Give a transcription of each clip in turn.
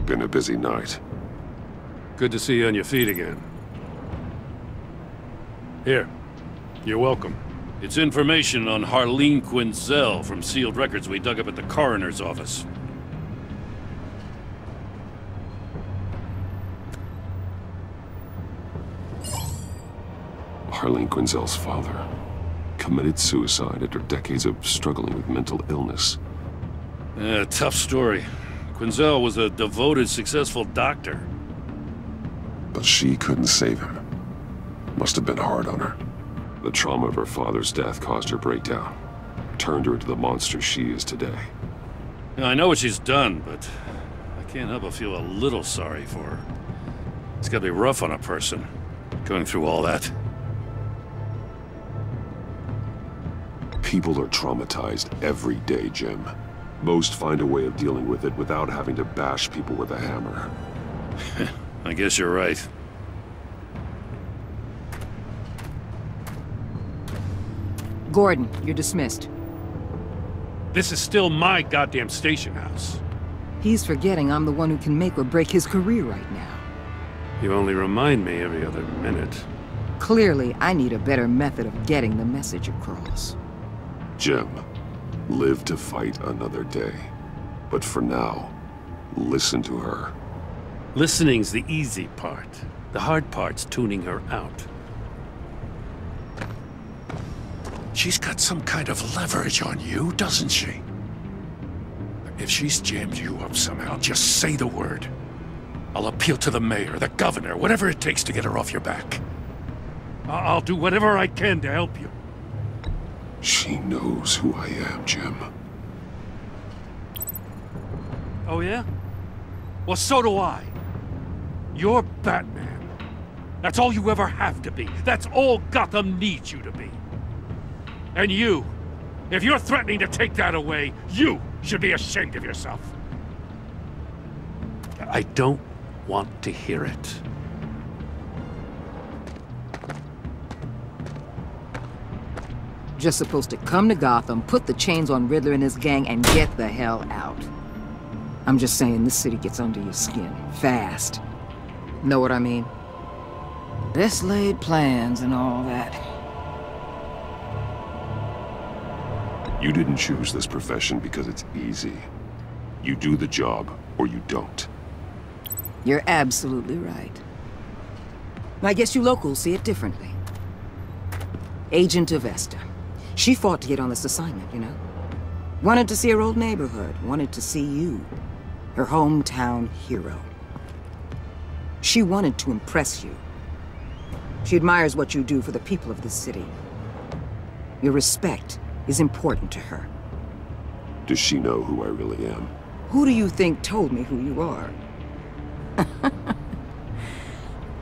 Been a busy night. Good to see you on your feet again. Here. You're welcome. It's information on Harleen Quinzel from sealed records we dug up at the coroner's office. Harleen Quinzel's father committed suicide after decades of struggling with mental illness. Tough story. Quinzel was a devoted, successful doctor. But she couldn't save him. Must have been hard on her. The trauma of her father's death caused her breakdown. Turned her into the monster she is today. I know what she's done, but I can't help but feel a little sorry for her. It's gotta be rough on a person, going through all that. People are traumatized every day, Jim. Most find a way of dealing with it without having to bash people with a hammer. I guess you're right. Gordon, you're dismissed. This is still my goddamn station house. He's forgetting I'm the one who can make or break his career right now. You only remind me every other minute. Clearly, I need a better method of getting the message across. Jim, live to fight another day. But for now, listen to her. Listening's the easy part. The hard part's tuning her out. She's got some kind of leverage on you, doesn't she? If she's jammed you up somehow, just say the word. I'll appeal to the mayor, the governor, whatever it takes to get her off your back. I'll do whatever I can to help you. She knows who I am, Jim. Oh yeah? Well, so do I. You're Batman. That's all you ever have to be. That's all Gotham needs you to be. And you, if you're threatening to take that away, you should be ashamed of yourself. I don't want to hear it. Just supposed to come to Gotham, put the chains on Riddler and his gang, and get the hell out. I'm just saying, this city gets under your skin, fast. Know what I mean? Best laid plans and all that. You didn't choose this profession because it's easy. You do the job, or you don't. You're absolutely right. I guess you locals see it differently. Agent Avesta. She fought to get on this assignment, you know? Wanted to see her old neighborhood, wanted to see you. Her hometown hero. She wanted to impress you. She admires what you do for the people of this city. Your respect is important to her. Does she know who I really am? Who do you think told me who you are?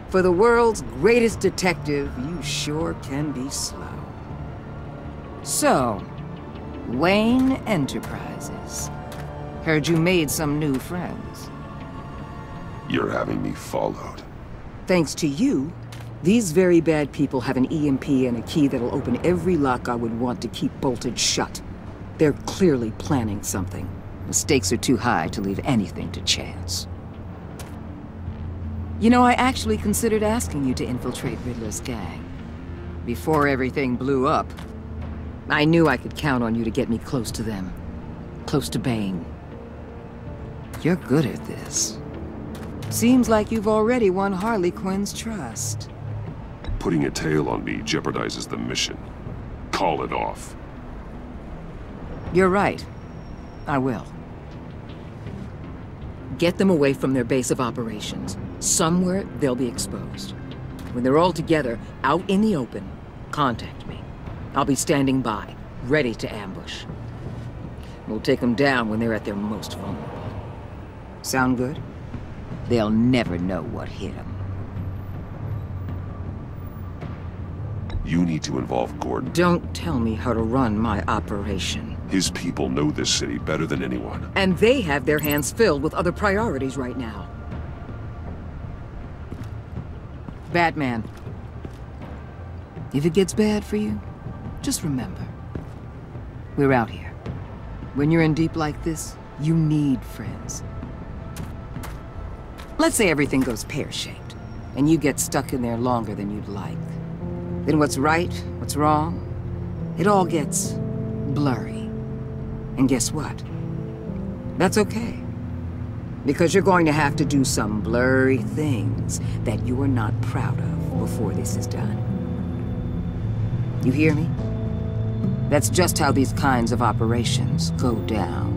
For the world's greatest detective, you sure can be slow. So, Wayne Enterprises. Heard you made some new friends. You're having me followed. Thanks to you, these very bad people have an EMP and a key that'll open every lock I would want to keep bolted shut. They're clearly planning something. The stakes are too high to leave anything to chance. You know, I actually considered asking you to infiltrate Riddler's gang. Before everything blew up, I knew I could count on you to get me close to them. Close to Bane. You're good at this. Seems like you've already won Harley Quinn's trust. Putting a tail on me jeopardizes the mission. Call it off. You're right. I will. Get them away from their base of operations. Somewhere they'll be exposed. When they're all together, out in the open, contact me. I'll be standing by, ready to ambush. We'll take them down when they're at their most vulnerable. Sound good? They'll never know what hit them. You need to involve Gordon. Don't tell me how to run my operation. His people know this city better than anyone. And they have their hands filled with other priorities right now. Batman. If it gets bad for you, just remember, we're out here. When you're in deep like this, you need friends. Let's say everything goes pear-shaped, and you get stuck in there longer than you'd like. Then what's right, what's wrong, it all gets blurry. And guess what? That's okay. Because you're going to have to do some blurry things that you are not proud of before this is done. You hear me? That's just how these kinds of operations go down.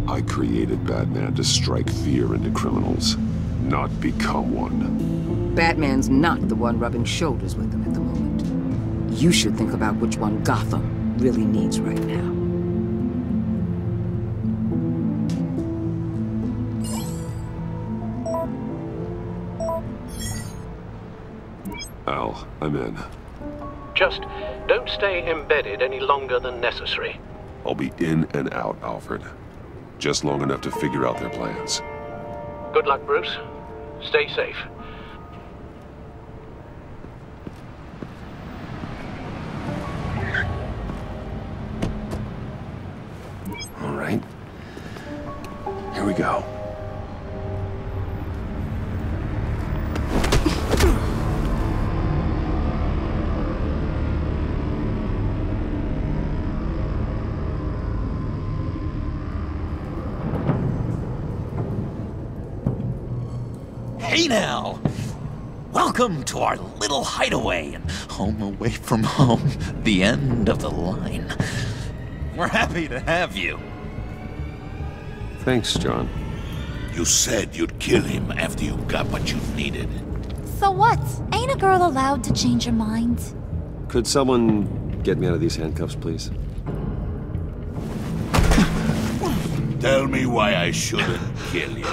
I created Batman to strike fear into criminals, not become one. Batman's not the one rubbing shoulders with them at the moment. You should think about which one Gotham really needs right now. Al, I'm in. Just don't stay embedded any longer than necessary. I'll be in and out, Alfred. Just long enough to figure out their plans. Good luck, Bruce. Stay safe. All right. Here we go. Hey now! Welcome to our little hideaway and home away from home, the end of the line. We're happy to have you. Thanks, John. You said you'd kill him after you got what you needed. So what? Ain't a girl allowed to change her mind? Could someone get me out of these handcuffs, please? Tell me why I shouldn't kill you.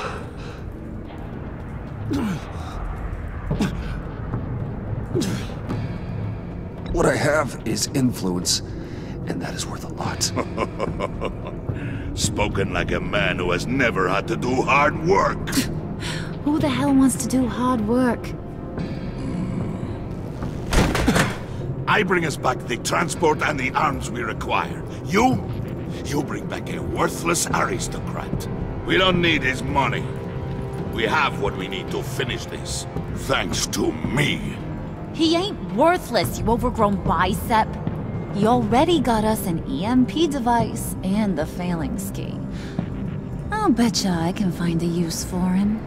What I have is influence, and that is worth a lot. Spoken like a man who has never had to do hard work. Who the hell wants to do hard work? I bring us back the transport and the arms we require. You bring back a worthless aristocrat. We don't need his money. We have what we need to finish this. Thanks to me. He ain't worthless, you overgrown bicep. He already got us an EMP device and the failing ski. I'll betcha I can find a use for him.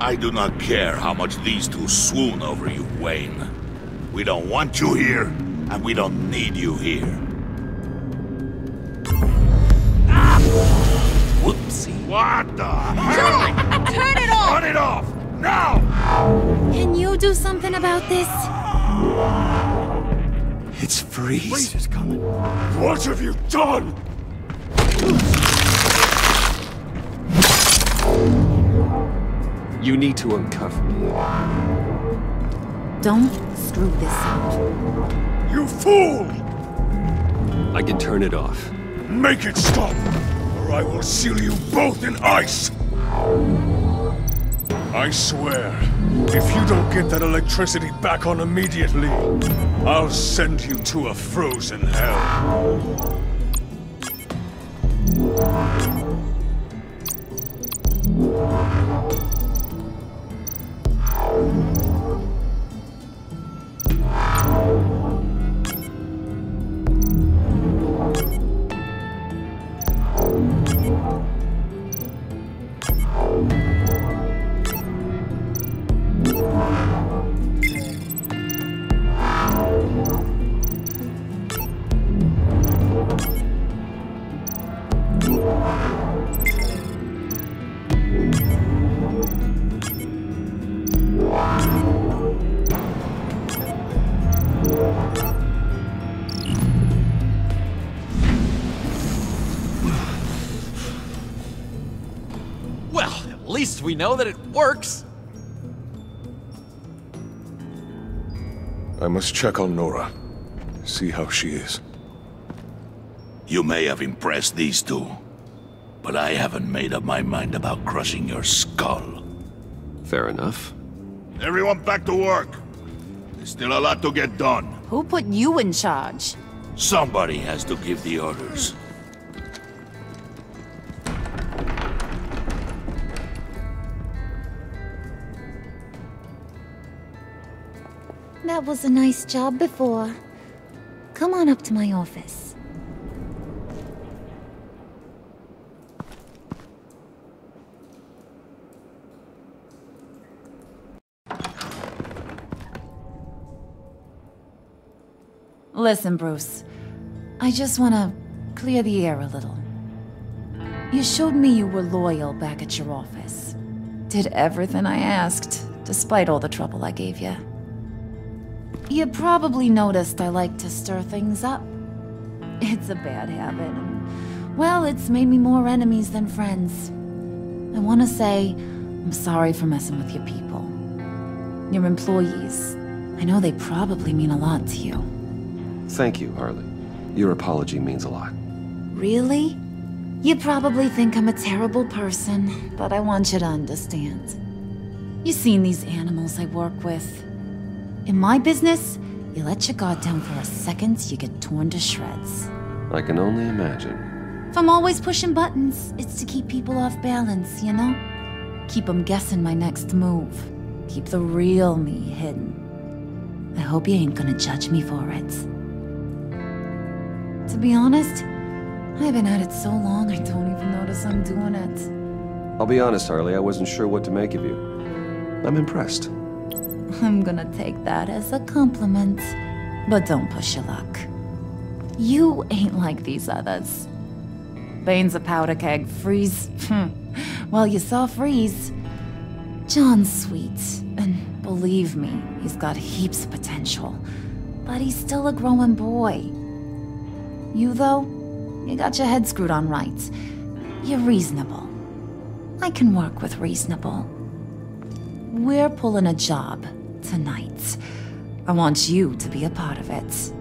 I do not care how much these two swoon over you, Wayne. We don't want you here, and we don't need you here. Whoopsie. What the hell? Turn it off! Turn it off! Now! Can you do something about this? It's Freeze. is coming. What have you done? You need to uncuff me. Don't screw this up. You fool! I can turn it off. Make it stop, or I will seal you both in ice! I swear, if you don't get that electricity back on immediately, I'll send you to a frozen hell. Well, at least we know that it works. I must check on Nora. See how she is. You may have impressed these two, but I haven't made up my mind about crushing your skull. Fair enough. Everyone back to work. There's still a lot to get done. Who put you in charge? Somebody has to give the orders. That was a nice job before. Come on up to my office. Listen, Bruce. I just want to clear the air a little. You showed me you were loyal back at your office. Did everything I asked, despite all the trouble I gave you. You probably noticed I like to stir things up. It's a bad habit, and, well, it's made me more enemies than friends. I want to say I'm sorry for messing with your people. Your employees. I know they probably mean a lot to you. Thank you, Harley. Your apology means a lot. Really? You probably think I'm a terrible person, but I want you to understand. You've seen these animals I work with. In my business, you let your guard down for a second, you get torn to shreds. I can only imagine. If I'm always pushing buttons, it's to keep people off balance, you know? Keep them guessing my next move. Keep the real me hidden. I hope you ain't gonna judge me for it. To be honest, I've been at it so long I don't even notice I'm doing it. I'll be honest, Harley, I wasn't sure what to make of you. I'm impressed. I'm gonna take that as a compliment, but don't push your luck. You ain't like these others. Bane's a powder keg, Freeze. Well, you saw Freeze. John's sweet, and believe me, he's got heaps of potential, but he's still a growing boy. You, though, you got your head screwed on right. You're reasonable. I can work with reasonable. We're pulling a job tonight. I want you to be a part of it.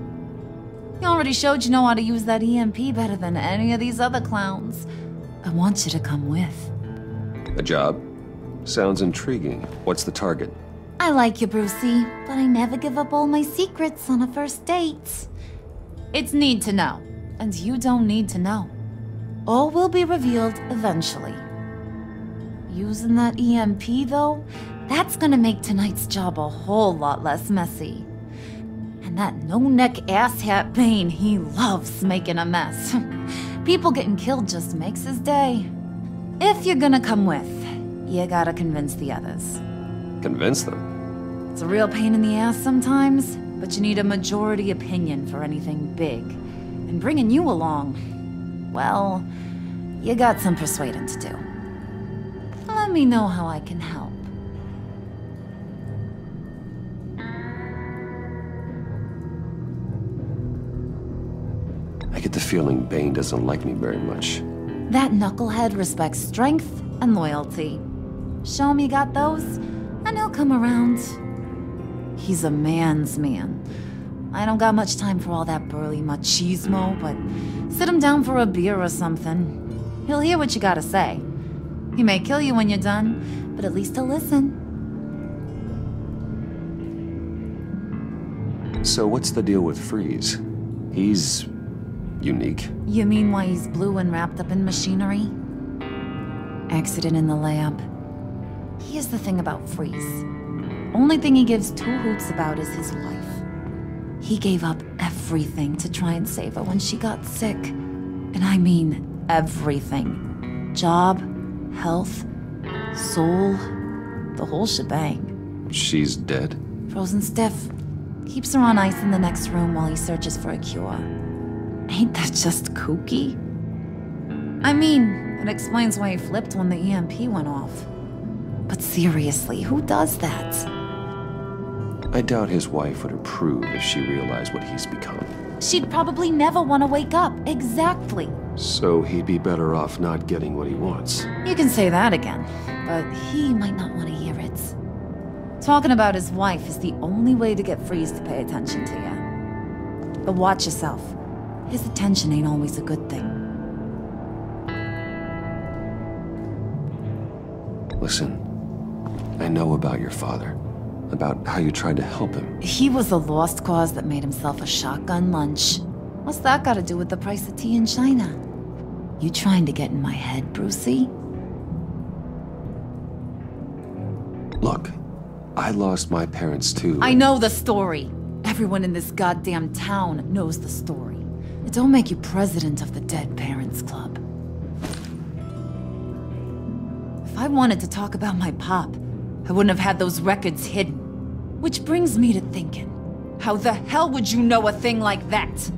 You already showed you know how to use that EMP better than any of these other clowns. I want you to come with. A job? Sounds intriguing. What's the target? I like you, Brucey, but I never give up all my secrets on a first date. It's need to know, and you don't need to know. All will be revealed eventually. Using that EMP, though, that's gonna make tonight's job a whole lot less messy. And that no-neck asshat Bane, he loves making a mess. People getting killed just makes his day. If you're gonna come with, you gotta convince the others. Convince them? It's a real pain in the ass sometimes, but you need a majority opinion for anything big. And bringing you along, well, you got some persuading to do. Let me know how I can help. I get the feeling Bane doesn't like me very much. That knucklehead respects strength and loyalty. Show him you got those, and he'll come around. He's a man's man. I don't got much time for all that burly machismo, but sit him down for a beer or something. He'll hear what you gotta say. He may kill you when you're done, but at least he'll listen. So what's the deal with Freeze? He's unique. You mean why he's blue and wrapped up in machinery? Accident in the lab. Here's the thing about Freeze. Only thing he gives two hoots about is his wife. He gave up everything to try and save her when she got sick. And I mean everything. Job, health, soul, the whole shebang. She's dead? Frozen stiff. Keeps her on ice in the next room while he searches for a cure. Ain't that just kooky? I mean, it explains why he flipped when the EMP went off. But seriously, who does that? I doubt his wife would approve if she realized what he's become. She'd probably never want to wake up. Exactly. So he'd be better off not getting what he wants. You can say that again, but he might not want to hear it. Talking about his wife is the only way to get Freeze to pay attention to you. But watch yourself. His attention ain't always a good thing. Listen, I know about your father. About how you tried to help him. He was a lost cause that made himself a shotgun lunch. What's that got to do with the price of tea in China? You trying to get in my head, Brucey? Look, I lost my parents too. I know the story. Everyone in this goddamn town knows the story. It don't make you president of the Dead Parents Club. If I wanted to talk about my pop, I wouldn't have had those records hidden. Which brings me to thinking, how the hell would you know a thing like that?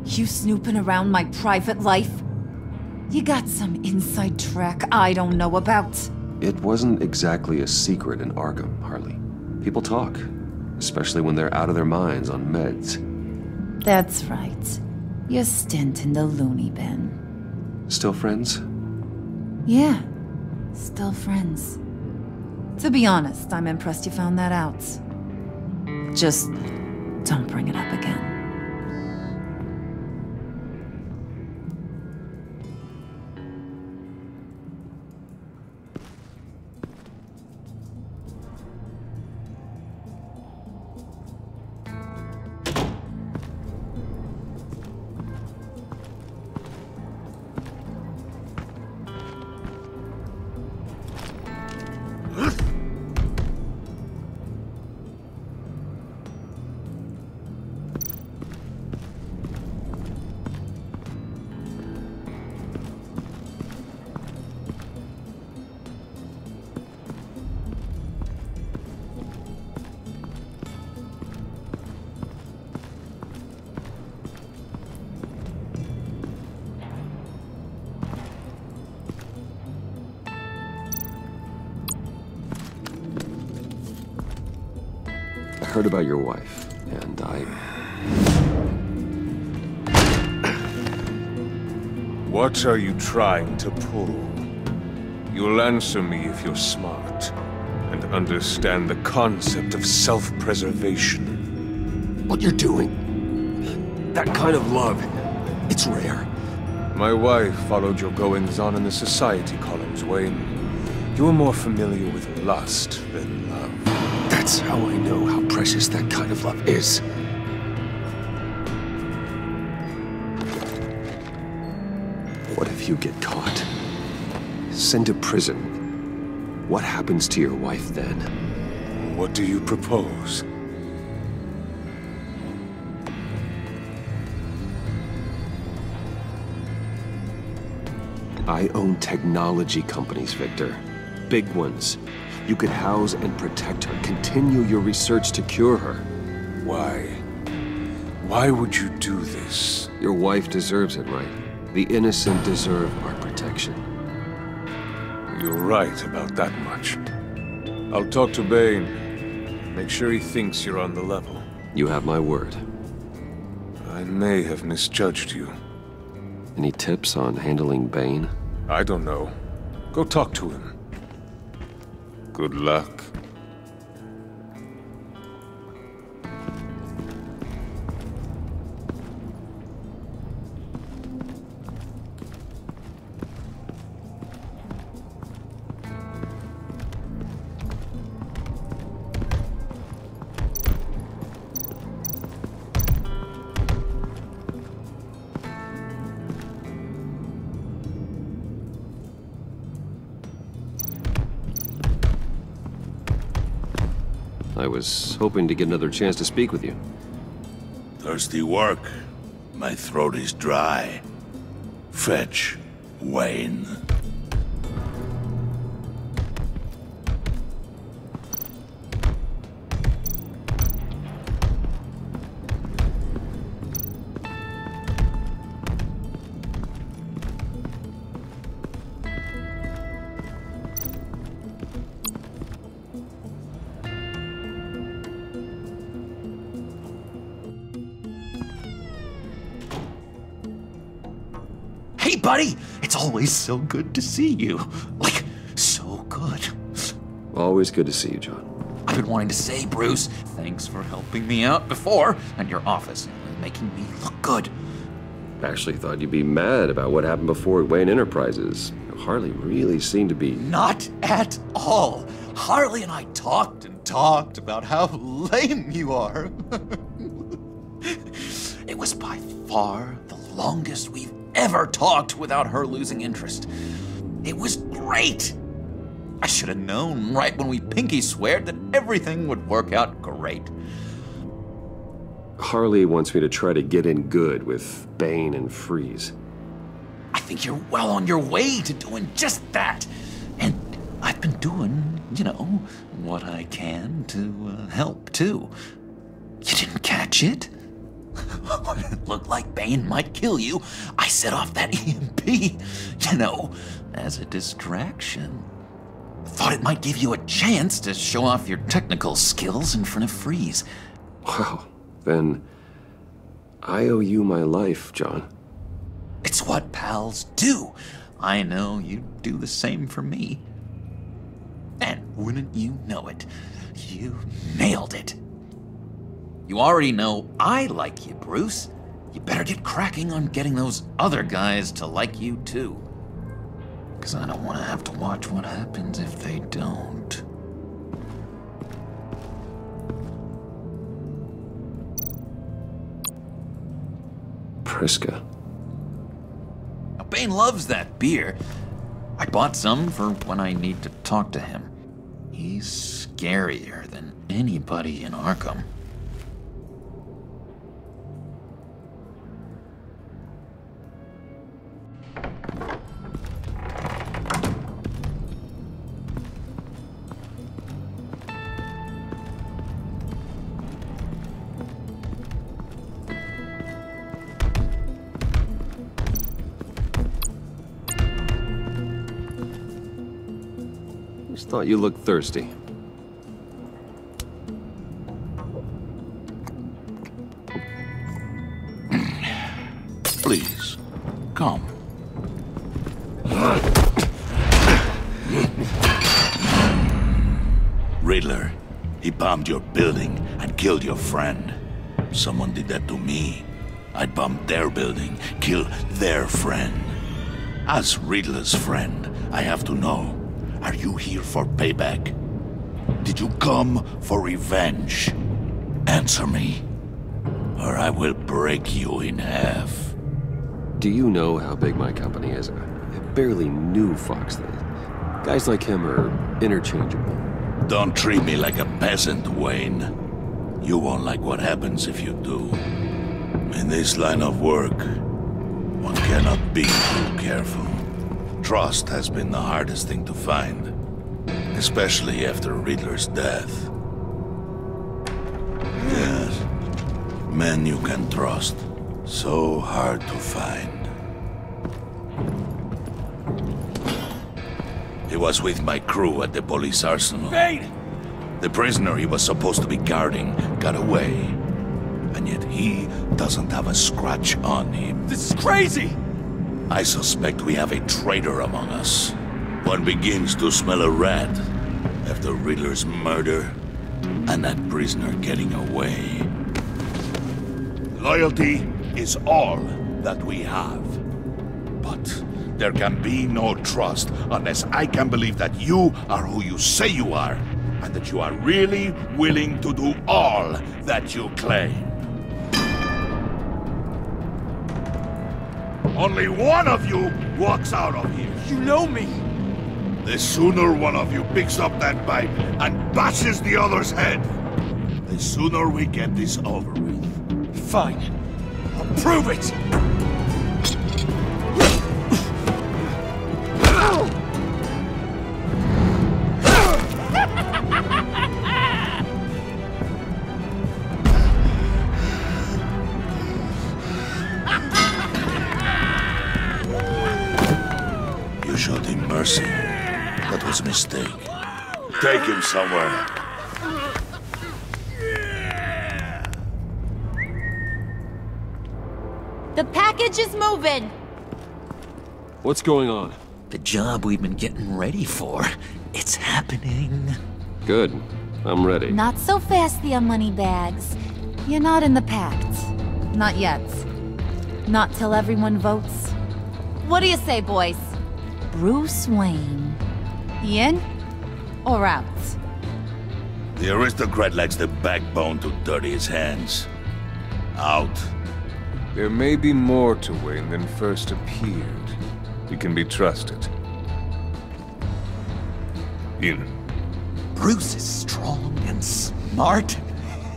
You snooping around my private life? You got some inside track I don't know about. It wasn't exactly a secret in Arkham, Harley. People talk, especially when they're out of their minds on meds. That's right. Your stint in the loony bin. Still friends? Yeah, still friends. To be honest, I'm impressed you found that out. Just don't bring it up again. I heard about your wife, and What are you trying to pull? You'll answer me if you're smart, and understand the concept of self-preservation. What you're doing, that kind of love, it's rare. My wife followed your goings-on in the society columns, Wayne. You are more familiar with lust than love. That's how I know how precious that kind of love is. What if you get caught? Sent to prison. What happens to your wife then? What do you propose? I own technology companies, Victor. Big ones. You could house and protect her, continue your research to cure her. Why? Why would you do this? Your wife deserves it, right? The innocent deserve our protection. You're right about that much. I'll talk to Bane. Make sure he thinks you're on the level. You have my word. I may have misjudged you. Any tips on handling Bane? I don't know. Go talk to him. Good luck. I was hoping to get another chance to speak with you. Thirsty work. My throat is dry. Fetch, Wayne. Hey, buddy! It's always so good to see you. Like, so good. Always good to see you, John. I've been wanting to say, Bruce, thanks for helping me out before, and your office and making me look good. Actually thought you'd be mad about what happened before at Wayne Enterprises. Harley really seemed to be... Not at all. Harley and I talked and talked about how lame you are. It was by far the longest we've ever talked without her losing interest. It was great. I should have known right when we pinky sweared that everything would work out great. Harley wants me to try to get in good with Bane and Freeze. I think you're well on your way to doing just that. And I've been doing, you know, what I can to help, too. You didn't catch it? When it looked like Bane might kill you, I set off that EMP, you know, as a distraction. Thought it might give you a chance to show off your technical skills in front of Freeze. Wow, then I owe you my life, John. It's what pals do. I know you do the same for me. And wouldn't you know it, you nailed it. You already know I like you, Bruce. You better get cracking on getting those other guys to like you too. 'Cause I don't want to have to watch what happens if they don't. Priska. Now, Bane loves that beer. I bought some for when I need to talk to him. He's scarier than anybody in Arkham. Just thought you looked thirsty. Please, come. Riddler, he bombed your building and killed your friend. Someone did that to me. I'd bomb their building, kill their friend. As Riddler's friend, I have to know, are you here for payback? Did you come for revenge? Answer me, or I will break you in half. Do you know how big my company is? I barely knew Fox then. Guys like him are interchangeable. Don't treat me like a peasant, Wayne. You won't like what happens if you do. In this line of work, one cannot be too careful. Trust has been the hardest thing to find, especially after Riddler's death. Yes, men you can trust, so hard to find. He was with my crew at the police arsenal. Bane! The prisoner he was supposed to be guarding got away, and yet he doesn't have a scratch on him. This is crazy! I suspect we have a traitor among us. One begins to smell a rat after Riddler's murder and that prisoner getting away. Loyalty is all that we have. But there can be no trust unless I can believe that you are who you say you are, and that you are really willing to do all that you claim. Only one of you walks out of here. You know me! The sooner one of you picks up that pipe and bashes the other's head, the sooner we get this over with. Fine. I'll prove it! You showed him mercy. That was a mistake. Take him somewhere. The package is moving. What's going on? The job we've been getting ready for. It's happening. Good. I'm ready. Not so fast, the money bags. You're not in the pact. Not yet. Not till everyone votes. What do you say, boys? Bruce Wayne. In or out? The aristocrat lacks the backbone to dirty his hands. Out. There may be more to Wayne than first appeared. He can be trusted. In. Bruce is strong and smart,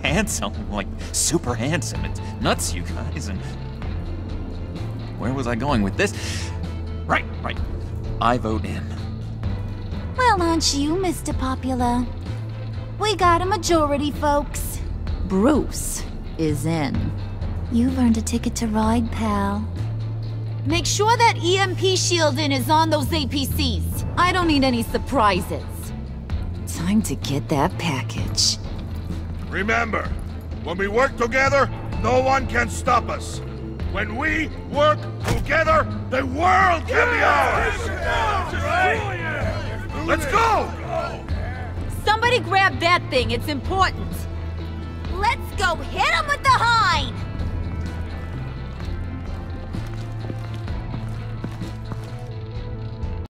handsome, like super handsome. It's nuts, you guys, and... Where was I going with this? Right. I vote in. Well, aren't you, Mr. Popular? We got a majority, folks. Bruce is in. You've earned a ticket to ride, pal. Make sure that EMP shielding is on those APCs. I don't need any surprises. Time to get that package. Remember, when we work together, no one can stop us. When we work together, the world can be ours! Let's go! Somebody grab that thing, it's important. Let's go hit him with the horn!